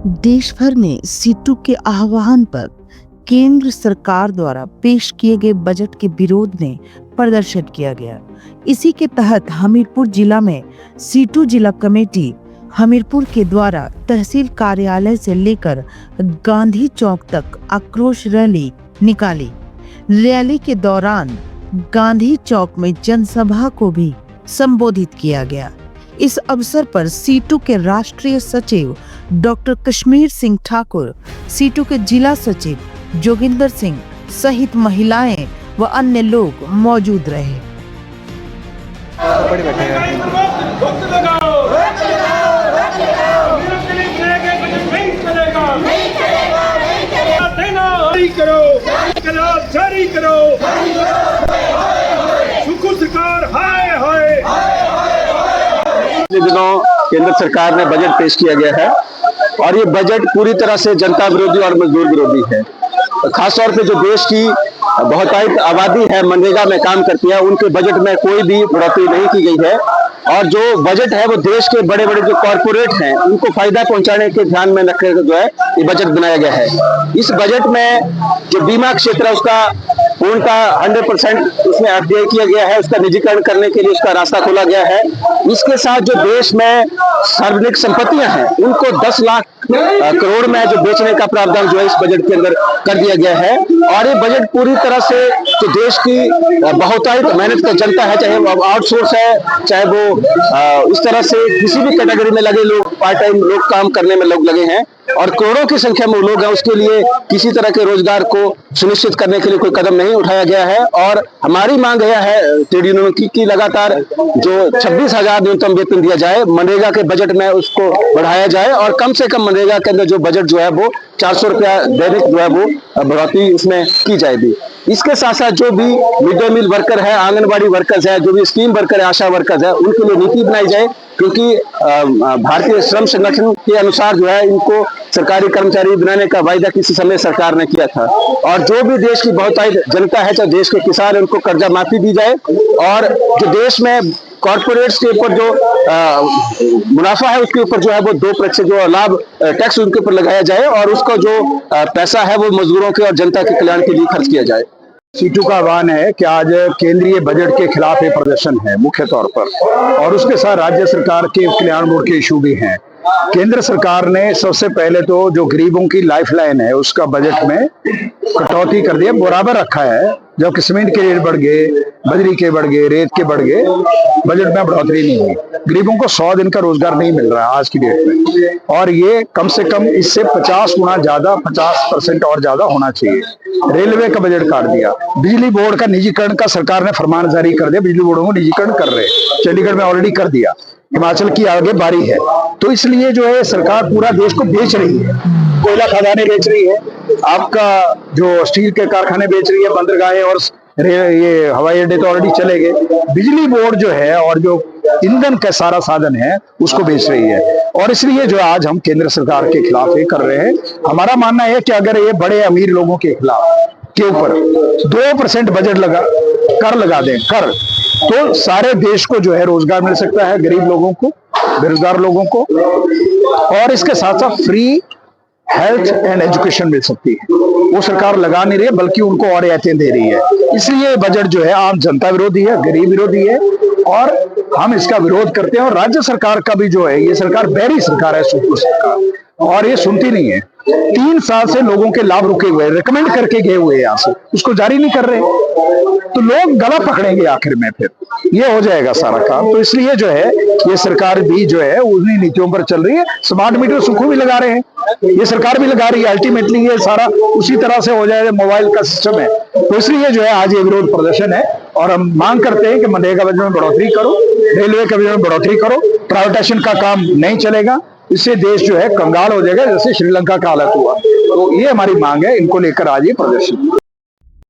देश भर में सीटू के आह्वान पर केंद्र सरकार द्वारा पेश किए गए बजट के विरोध में प्रदर्शन किया गया। इसी के तहत हमीरपुर जिला में सीटू जिला कमेटी हमीरपुर के द्वारा तहसील कार्यालय से लेकर गांधी चौक तक आक्रोश रैली निकाली। रैली के दौरान गांधी चौक में जनसभा को भी संबोधित किया गया। इस अवसर पर सीटू के राष्ट्रीय सचिव डॉक्टर कश्मीर सिंह ठाकुर, सीटू के जिला सचिव जोगिंदर सिंह सहित महिलाएं व अन्य लोग मौजूद रहे। दिनों केंद्र सरकार ने बजट पेश किया गया है और ये बजट पूरी तरह से जनता विरोधी और मजदूर विरोधी है। खासतौर पे जो देश की बहुतायत आबादी है, मनरेगा में काम करती है, उनके बजट में कोई भी बढ़ोतरी नहीं की गई है। और जो बजट है वो देश के बड़े बड़े जो कॉरपोरेट हैं उनको फायदा पहुंचाने के ध्यान में रखकर जो है ये बजट बनाया गया है। इस बजट में जो बीमा क्षेत्र है उसका पूर्णतः 100% उसमें एफडीआई किया गया है, उसका निजीकरण करने के लिए उसका रास्ता खोला गया है। इसके साथ जो देश में सार्वजनिक संपत्तियां हैं उनको 10 लाख करोड़ में जो बेचने का प्रावधान जो है इस बजट के अंदर कर दिया गया है। और ये बजट पूरी तरह से जो देश की बहुतायत मेहनत का जनता है, चाहे वो आउटसोर्स है, चाहे वो इस तरह से किसी भी कैटेगरी में लगे लोग, पार्ट टाइम लोग काम करने में लोग लगे हैं और करोड़ों की संख्या में लोग हैं, उसके लिए किसी तरह के रोजगार को सुनिश्चित करने के लिए कोई कदम नहीं उठाया गया है। और हमारी मांग यह है ट्रेड यूनियन की लगातार जो 26,000 न्यूनतम वेतन दिया जाए, मनरेगा के बजट में उसको बढ़ाया जाए और कम से कम मनरेगा के अंदर जो बजट जो है वो 400 रुपया दैनिक जो है वो बढ़ोतरी उसमें की जाएगी। इसके साथ साथ जो भी मिड डे मील वर्कर है, आंगनबाड़ी वर्कर्स है, जो भी स्कीम वर्कर है, आशा वर्कर्स है, उनके लिए नीति बनाई जाए, क्योंकि भारतीय श्रम संगठन के अनुसार जो है इनको सरकारी कर्मचारी बनाने का वायदा किसी समय सरकार ने किया था। और जो भी देश की बहुतायत जनता है, चाहे देश के किसान है, उनको कर्जा माफी दी जाए और जो देश में कॉर्पोरेट्स के ऊपर जो मुनाफा है उसके ऊपर जो है वो 2% जो लाभ टैक्स उनके ऊपर लगाया जाए और उसका जो पैसा है वो मजदूरों के और जनता के कल्याण के लिए खर्च किया जाए। सीटू का आह्वान है कि आज केंद्रीय बजट के खिलाफ ये प्रदर्शन है मुख्य तौर पर, और उसके साथ राज्य सरकार के कल्याण मोड के इशू भी हैं। केंद्र सरकार ने सबसे पहले तो जो गरीबों की लाइफलाइन है उसका बजट में कटौती कर दिया, बराबर रखा है। जबकि सीमेंट के रेट बढ़ गए, बजरी के बढ़ गए, रेत के बढ़ गए, बजट में बढ़ोतरी नहीं हुई। गरीबों को 100 दिन का रोजगार नहीं मिल रहा है आज की डेट में, और ये कम से कम इससे 50 गुना ज्यादा, 50% और ज्यादा होना चाहिए। रेलवे का बजट काट दिया। बिजली बोर्ड का निजीकरण का सरकार ने फरमान जारी कर दिया, बिजली बोर्डों को निजीकरण कर रहे, चंडीगढ़ में ऑलरेडी कर दिया, हिमाचल की आगे बारी है। तो इसलिए जो है सरकार पूरा देश को बेच रही है, कोयला खदानें बेच रही है, आपका जो स्टील के कारखाने बेच रही है, बंदरगाहें और ये हवाई अड्डे तो ऑलरेडी चले गए। बिजली बोर्ड जो है और जो ईंधन का सारा साधन है उसको बेच रही है। और इसलिए जो आज हम केंद्र सरकार के खिलाफ ये कर रहे हैं। हमारा मानना है कि अगर ये बड़े अमीर लोगों के खिलाफ के ऊपर 2% बजट लगा दें कर, तो सारे देश को जो है रोजगार मिल सकता है, गरीब लोगों को, बेरोजगार लोगों को, और इसके साथ साथ फ्री हेल्थ एंड एजुकेशन मिल सकती है। वो सरकार लगा नहीं रही है, बल्कि उनको और रियायतें दे रही है। इसलिए बजट जो है आम जनता विरोधी है, गरीब विरोधी है, और हम इसका विरोध करते हैं। और राज्य सरकार का भी जो है, ये सरकार बहरी सरकार है, सुप्रीम सरकार, और ये सुनती नहीं है। 3 साल से लोगों के लाभ रुके हुए, रिकमेंड करके गए हुए यहाँ से, उसको जारी नहीं कर रहे, तो लोग गला पकड़ेंगे आखिर में, फिर ये हो जाएगा सारा काम। तो इसलिए जो है ये सरकार भी जो है उन्हीं नीतियों पर चल रही है। स्मार्ट मीटर सुखो भी लगा रहे हैं, ये सरकार भी लगा रही है। अल्टीमेटली ये सारा उसी तरह से हो जाएगा, मोबाइल का सिस्टम है। तो इसलिए जो है आज ये विरोध प्रदर्शन है, और हम मांग करते हैं कि मनरेगा बजट में बढ़ोतरी करो, रेलवे के बजट में बढ़ोतरी करो, प्राइवेटाइजेशन का काम नहीं चलेगा, इससे देश जो है कंगाल हो जाएगा, जैसे श्रीलंका का हालत हुआ। तो ये हमारी मांग है, इनको लेकर आज ये प्रदर्शन।